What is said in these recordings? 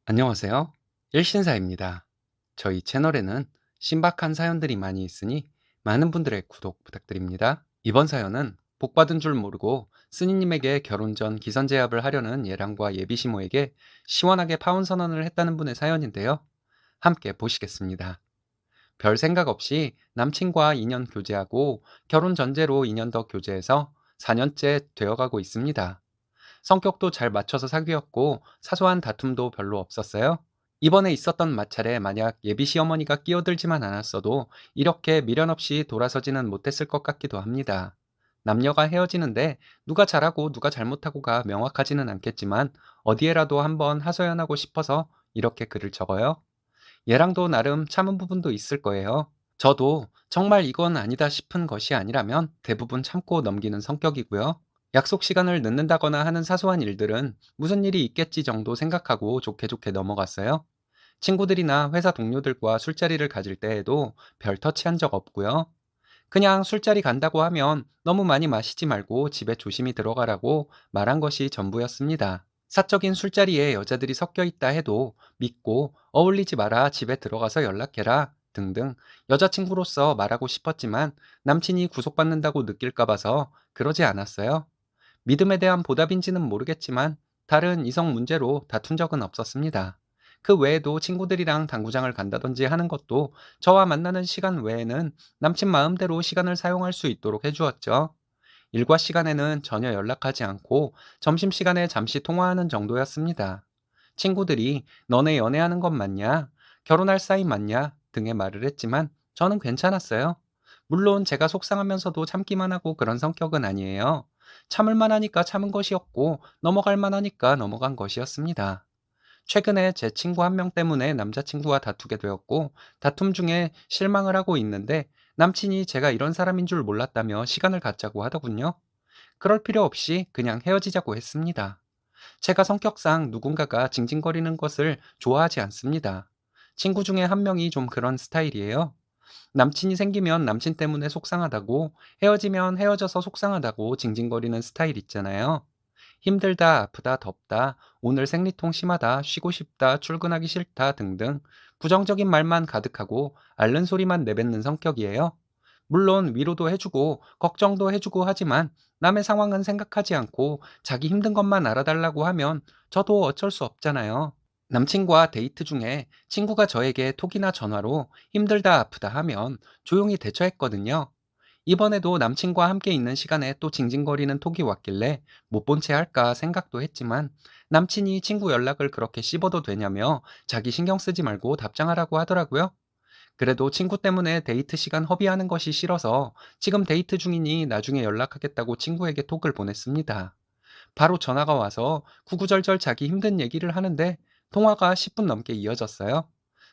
안녕하세요. 일신사입니다. 저희 채널에는 신박한 사연들이 많이 있으니 많은 분들의 구독 부탁드립니다. 이번 사연은 복받은 줄 모르고 스님에게 결혼 전 기선제압을 하려는 예랑과 예비시모에게 시원하게 파혼 선언을 했다는 분의 사연인데요. 함께 보시겠습니다. 별 생각 없이 남친과 2년 교제하고 결혼 전제로 2년 더 교제해서 4년째 되어가고 있습니다. 성격도 잘 맞춰서 사귀었고 사소한 다툼도 별로 없었어요. 이번에 있었던 마찰에 만약 예비 시어머니가 끼어들지만 않았어도 이렇게 미련 없이 돌아서지는 못했을 것 같기도 합니다. 남녀가 헤어지는데 누가 잘하고 누가 잘못하고가 명확하지는 않겠지만 어디에라도 한번 하소연하고 싶어서 이렇게 글을 적어요. 얘랑도 나름 참은 부분도 있을 거예요. 저도 정말 이건 아니다 싶은 것이 아니라면 대부분 참고 넘기는 성격이고요. 약속 시간을 늦는다거나 하는 사소한 일들은 무슨 일이 있겠지 정도 생각하고 좋게 좋게 넘어갔어요. 친구들이나 회사 동료들과 술자리를 가질 때에도 별 터치한 적 없고요. 그냥 술자리 간다고 하면 너무 많이 마시지 말고 집에 조심히 들어가라고 말한 것이 전부였습니다. 사적인 술자리에 여자들이 섞여 있다 해도 믿고 어울리지 마라, 집에 들어가서 연락해라 등등 여자친구로서 말하고 싶었지만 남친이 구속받는다고 느낄까 봐서 그러지 않았어요. 믿음에 대한 보답인지는 모르겠지만 다른 이성 문제로 다툰 적은 없었습니다. 그 외에도 친구들이랑 당구장을 간다든지 하는 것도 저와 만나는 시간 외에는 남친 마음대로 시간을 사용할 수 있도록 해주었죠. 일과 시간에는 전혀 연락하지 않고 점심시간에 잠시 통화하는 정도였습니다. 친구들이 너네 연애하는 건 맞냐? 결혼할 사이 맞냐? 등의 말을 했지만 저는 괜찮았어요. 물론 제가 속상하면서도 참기만 하고 그런 성격은 아니에요. 참을 만하니까 참은 것이었고 넘어갈 만하니까 넘어간 것이었습니다. 최근에 제 친구 한 명 때문에 남자친구와 다투게 되었고 다툼 중에 실망을 하고 있는데 남친이 제가 이런 사람인 줄 몰랐다며 시간을 갖자고 하더군요. 그럴 필요 없이 그냥 헤어지자고 했습니다. 제가 성격상 누군가가 징징거리는 것을 좋아하지 않습니다. 친구 중에 한 명이 좀 그런 스타일이에요. 남친이 생기면 남친 때문에 속상하다고, 헤어지면 헤어져서 속상하다고 징징거리는 스타일 있잖아요. 힘들다, 아프다, 덥다, 오늘 생리통 심하다, 쉬고 싶다, 출근하기 싫다 등등 부정적인 말만 가득하고 앓는 소리만 내뱉는 성격이에요. 물론 위로도 해주고 걱정도 해주고 하지만 남의 상황은 생각하지 않고 자기 힘든 것만 알아달라고 하면 저도 어쩔 수 없잖아요. 남친과 데이트 중에 친구가 저에게 톡이나 전화로 힘들다 아프다 하면 조용히 대처했거든요. 이번에도 남친과 함께 있는 시간에 또 징징거리는 톡이 왔길래 못 본 채 할까 생각도 했지만 남친이 친구 연락을 그렇게 씹어도 되냐며 자기 신경 쓰지 말고 답장하라고 하더라고요. 그래도 친구 때문에 데이트 시간 허비하는 것이 싫어서 지금 데이트 중이니 나중에 연락하겠다고 친구에게 톡을 보냈습니다. 바로 전화가 와서 구구절절 자기 힘든 얘기를 하는데 통화가 10분 넘게 이어졌어요.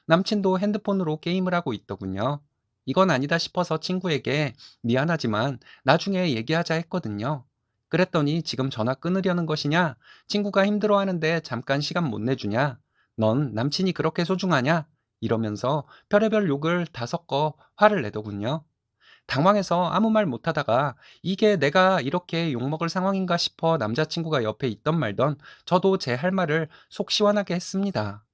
남친도 핸드폰으로 게임을 하고 있더군요. 이건 아니다 싶어서 친구에게 미안하지만 나중에 얘기하자 했거든요. 그랬더니 지금 전화 끊으려는 것이냐? 친구가 힘들어하는데 잠깐 시간 못 내주냐? 넌 남친이 그렇게 소중하냐? 이러면서 별의별 욕을 다 섞어 화를 내더군요. 당황해서 아무 말 못하다가 이게 내가 이렇게 욕먹을 상황인가 싶어 남자친구가 옆에 있던 말던 저도 제 할 말을 속 시원하게 했습니다.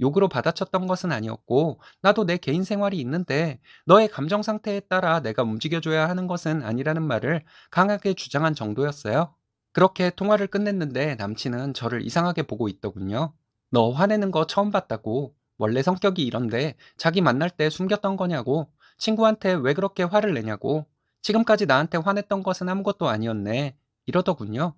욕으로 받아쳤던 것은 아니었고 나도 내 개인 생활이 있는데 너의 감정 상태에 따라 내가 움직여줘야 하는 것은 아니라는 말을 강하게 주장한 정도였어요. 그렇게 통화를 끝냈는데 남친은 저를 이상하게 보고 있더군요. 너 화내는 거 처음 봤다고. 원래 성격이 이런데 자기 만날 때 숨겼던 거냐고. 친구한테 왜 그렇게 화를 내냐고. 지금까지 나한테 화냈던 것은 아무것도 아니었네. 이러더군요.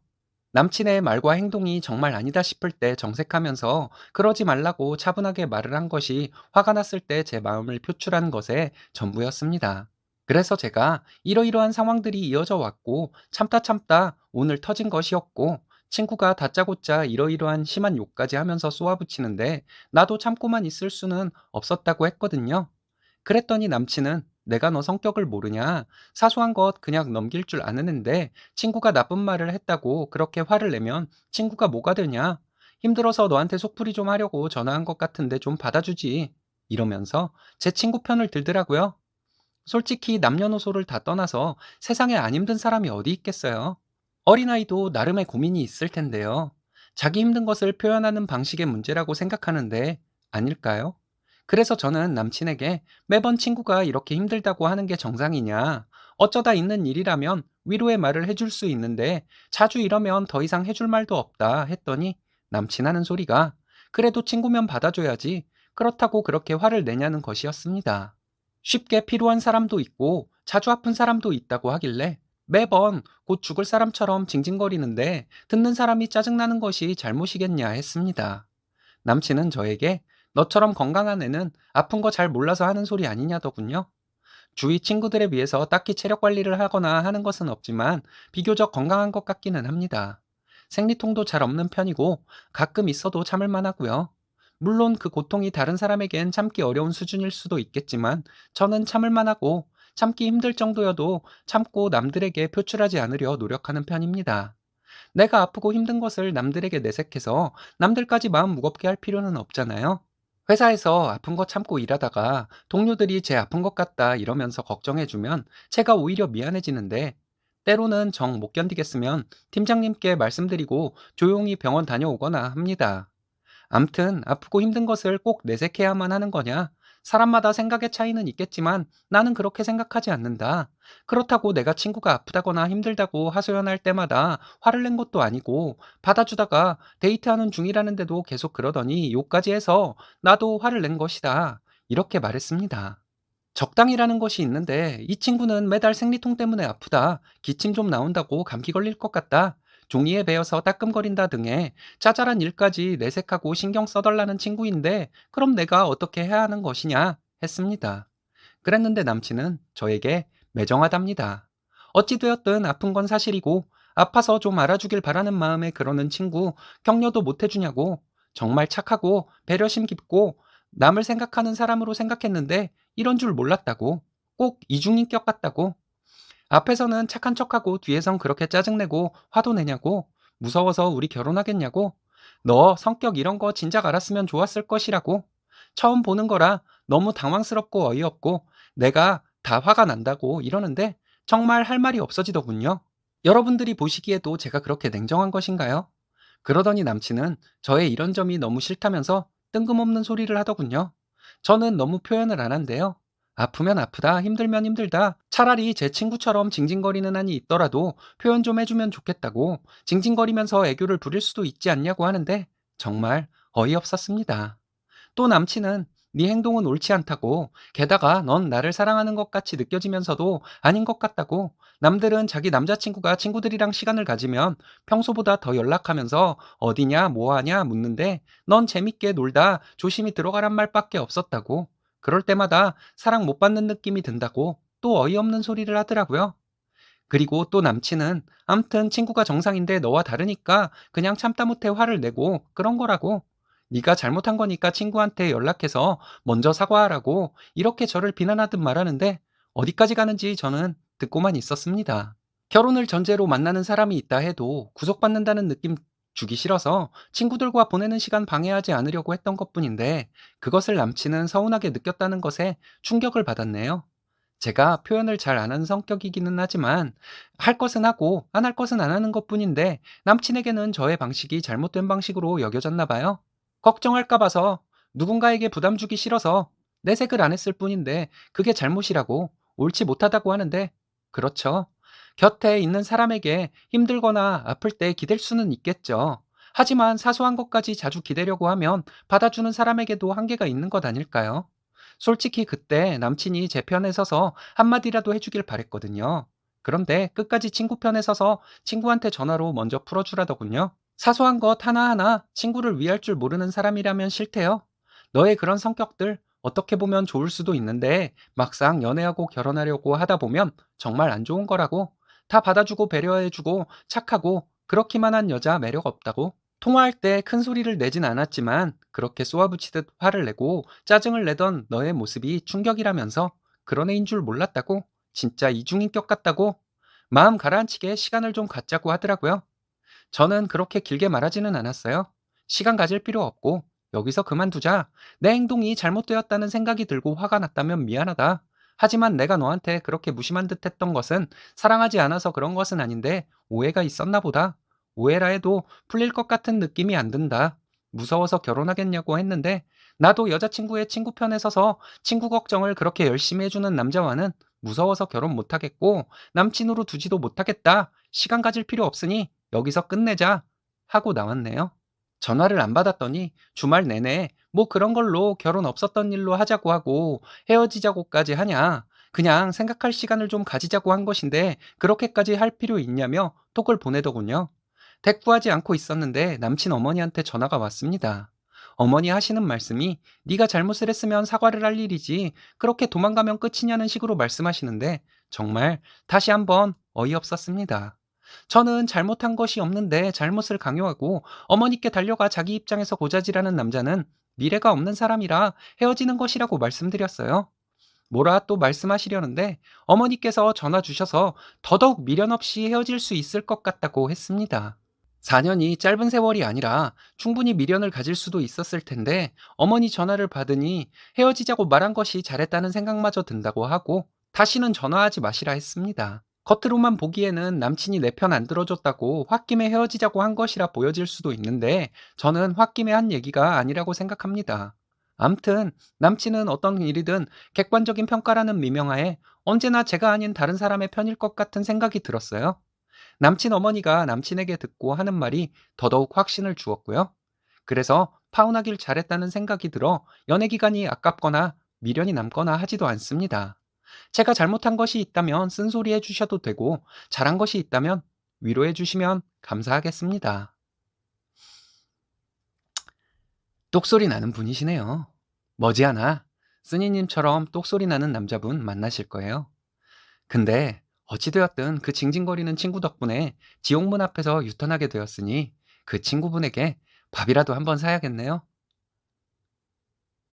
남친의 말과 행동이 정말 아니다 싶을 때 정색하면서 그러지 말라고 차분하게 말을 한 것이 화가 났을 때 제 마음을 표출한 것의 전부였습니다. 그래서 제가 이러이러한 상황들이 이어져 왔고 참다 참다 오늘 터진 것이었고 친구가 다짜고짜 이러이러한 심한 욕까지 하면서 쏘아붙이는데 나도 참고만 있을 수는 없었다고 했거든요. 그랬더니 남친은 내가 너 성격을 모르냐? 사소한 것 그냥 넘길 줄 아는데 친구가 나쁜 말을 했다고 그렇게 화를 내면 친구가 뭐가 되냐? 힘들어서 너한테 속풀이 좀 하려고 전화한 것 같은데 좀 받아주지. 이러면서 제 친구 편을 들더라고요. 솔직히 남녀노소를 다 떠나서 세상에 안 힘든 사람이 어디 있겠어요? 어린아이도 나름의 고민이 있을 텐데요. 자기 힘든 것을 표현하는 방식의 문제라고 생각하는데 아닐까요? 그래서 저는 남친에게 매번 친구가 이렇게 힘들다고 하는 게 정상이냐, 어쩌다 있는 일이라면 위로의 말을 해줄 수 있는데 자주 이러면 더 이상 해줄 말도 없다 했더니 남친 하는 소리가 그래도 친구면 받아줘야지 그렇다고 그렇게 화를 내냐는 것이었습니다. 쉽게 피로한 사람도 있고 자주 아픈 사람도 있다고 하길래 매번 곧 죽을 사람처럼 징징거리는데 듣는 사람이 짜증나는 것이 잘못이겠냐 했습니다. 남친은 저에게 너처럼 건강한 애는 아픈 거 잘 몰라서 하는 소리 아니냐더군요. 주위 친구들에 비해서 딱히 체력 관리를 하거나 하는 것은 없지만 비교적 건강한 것 같기는 합니다. 생리통도 잘 없는 편이고 가끔 있어도 참을 만하고요. 물론 그 고통이 다른 사람에겐 참기 어려운 수준일 수도 있겠지만 저는 참을 만하고 참기 힘들 정도여도 참고 남들에게 표출하지 않으려 노력하는 편입니다. 내가 아프고 힘든 것을 남들에게 내색해서 남들까지 마음 무겁게 할 필요는 없잖아요. 회사에서 아픈 거 참고 일하다가 동료들이 제 아픈 것 같다 이러면서 걱정해주면 제가 오히려 미안해지는데 때로는 정 못 견디겠으면 팀장님께 말씀드리고 조용히 병원 다녀오거나 합니다. 암튼 아프고 힘든 것을 꼭 내색해야만 하는 거냐? 사람마다 생각의 차이는 있겠지만 나는 그렇게 생각하지 않는다. 그렇다고 내가 친구가 아프다거나 힘들다고 하소연할 때마다 화를 낸 것도 아니고 받아주다가 데이트하는 중이라는데도 계속 그러더니 욕까지 해서 나도 화를 낸 것이다. 이렇게 말했습니다. 적당이라는 것이 있는데 이 친구는 매달 생리통 때문에 아프다. 기침 좀 나온다고 감기 걸릴 것 같다. 종이에 베어서 따끔거린다 등의 짜잘한 일까지 내색하고 신경 써달라는 친구인데 그럼 내가 어떻게 해야 하는 것이냐 했습니다. 그랬는데 남친은 저에게 매정하답니다. 어찌되었든 아픈 건 사실이고 아파서 좀 알아주길 바라는 마음에 그러는 친구 격려도 못 해주냐고 정말 착하고 배려심 깊고 남을 생각하는 사람으로 생각했는데 이런 줄 몰랐다고 꼭 이중인격 같다고 앞에서는 착한 척하고 뒤에선 그렇게 짜증내고 화도 내냐고 무서워서 우리 결혼하겠냐고 너 성격 이런 거 진작 알았으면 좋았을 것이라고 처음 보는 거라 너무 당황스럽고 어이없고 내가 다 화가 난다고 이러는데 정말 할 말이 없어지더군요. 여러분들이 보시기에도 제가 그렇게 냉정한 것인가요? 그러더니 남친은 저의 이런 점이 너무 싫다면서 뜬금없는 소리를 하더군요. 저는 너무 표현을 안 한대요. 아프면 아프다, 힘들면 힘들다. 차라리 제 친구처럼 징징거리는 한이 있더라도 표현 좀 해주면 좋겠다고 징징거리면서 애교를 부릴 수도 있지 않냐고 하는데 정말 어이없었습니다. 또 남친은 네 행동은 옳지 않다고 게다가 넌 나를 사랑하는 것 같이 느껴지면서도 아닌 것 같다고 남들은 자기 남자친구가 친구들이랑 시간을 가지면 평소보다 더 연락하면서 어디냐 뭐하냐 묻는데 넌 재밌게 놀다 조심히 들어가란 말밖에 없었다고 그럴 때마다 사랑 못 받는 느낌이 든다고 또 어이없는 소리를 하더라고요. 그리고 또 남친은 암튼 친구가 정상인데 너와 다르니까 그냥 참다 못해 화를 내고 그런 거라고. 네가 잘못한 거니까 친구한테 연락해서 먼저 사과하라고 이렇게 저를 비난하듯 말하는데 어디까지 가는지 저는 듣고만 있었습니다. 결혼을 전제로 만나는 사람이 있다 해도 구속받는다는 느낌 주기 싫어서 친구들과 보내는 시간 방해하지 않으려고 했던 것뿐인데 그것을 남친은 서운하게 느꼈다는 것에 충격을 받았네요. 제가 표현을 잘 안 하는 성격이기는 하지만 할 것은 하고 안 할 것은 안 하는 것뿐인데 남친에게는 저의 방식이 잘못된 방식으로 여겨졌나 봐요. 걱정할까 봐서 누군가에게 부담 주기 싫어서 내색을 안 했을 뿐인데 그게 잘못이라고 옳지 못하다고 하는데 그렇죠. 곁에 있는 사람에게 힘들거나 아플 때 기댈 수는 있겠죠. 하지만 사소한 것까지 자주 기대려고 하면 받아주는 사람에게도 한계가 있는 것 아닐까요? 솔직히 그때 남친이 제 편에 서서 한마디라도 해주길 바랬거든요. 그런데 끝까지 친구 편에 서서 친구한테 전화로 먼저 풀어주라더군요. 사소한 것 하나하나 친구를 위할 줄 모르는 사람이라면 싫대요. 너의 그런 성격들 어떻게 보면 좋을 수도 있는데 막상 연애하고 결혼하려고 하다 보면 정말 안 좋은 거라고. 다 받아주고 배려해주고 착하고 그렇기만 한 여자 매력 없다고. 통화할 때 큰 소리를 내진 않았지만 그렇게 쏘아붙이듯 화를 내고 짜증을 내던 너의 모습이 충격이라면서 그런 애인 줄 몰랐다고. 진짜 이중인격 같다고. 마음 가라앉히게 시간을 좀 갖자고 하더라고요. 저는 그렇게 길게 말하지는 않았어요. 시간 가질 필요 없고 여기서 그만두자. 내 행동이 잘못되었다는 생각이 들고 화가 났다면 미안하다. 하지만 내가 너한테 그렇게 무심한 듯 했던 것은 사랑하지 않아서 그런 것은 아닌데 오해가 있었나 보다. 오해라 해도 풀릴 것 같은 느낌이 안 든다. 무서워서 결혼하겠냐고 했는데 나도 여자친구의 친구 편에 서서 친구 걱정을 그렇게 열심히 해주는 남자와는 무서워서 결혼 못하겠고 남친으로 두지도 못하겠다. 시간 가질 필요 없으니 여기서 끝내자. 하고 나왔네요. 전화를 안 받았더니 주말 내내 뭐 그런 걸로 결혼 없었던 일로 하자고 하고 헤어지자고까지 하냐. 그냥 생각할 시간을 좀 가지자고 한 것인데 그렇게까지 할 필요 있냐며 톡을 보내더군요. 대꾸하지 않고 있었는데 남친 어머니한테 전화가 왔습니다. 어머니 하시는 말씀이 네가 잘못을 했으면 사과를 할 일이지 그렇게 도망가면 끝이냐는 식으로 말씀하시는데 정말 다시 한번 어이없었습니다. 저는 잘못한 것이 없는데 잘못을 강요하고 어머니께 달려가 자기 입장에서 고자질하는 남자는 미래가 없는 사람이라 헤어지는 것이라고 말씀드렸어요. 뭐라 또 말씀하시려는데 어머니께서 전화 주셔서 더더욱 미련 없이 헤어질 수 있을 것 같다고 했습니다. 4년이 짧은 세월이 아니라 충분히 미련을 가질 수도 있었을 텐데 어머니 전화를 받으니 헤어지자고 말한 것이 잘했다는 생각마저 든다고 하고 다시는 전화하지 마시라 했습니다. 겉으로만 보기에는 남친이 내 편 안 들어줬다고 홧김에 헤어지자고 한 것이라 보여질 수도 있는데 저는 홧김에 한 얘기가 아니라고 생각합니다. 암튼 남친은 어떤 일이든 객관적인 평가라는 미명하에 언제나 제가 아닌 다른 사람의 편일 것 같은 생각이 들었어요. 남친 어머니가 남친에게 듣고 하는 말이 더더욱 확신을 주었고요. 그래서 파혼하길 잘했다는 생각이 들어 연애 기간이 아깝거나 미련이 남거나 하지도 않습니다. 제가 잘못한 것이 있다면 쓴소리 해주셔도 되고 잘한 것이 있다면 위로해 주시면 감사하겠습니다. 똑소리 나는 분이시네요. 머지않아 쓰니님처럼 똑소리 나는 남자분 만나실 거예요. 근데 어찌되었든 그 징징거리는 친구 덕분에 지옥문 앞에서 유턴하게 되었으니 그 친구분에게 밥이라도 한번 사야겠네요.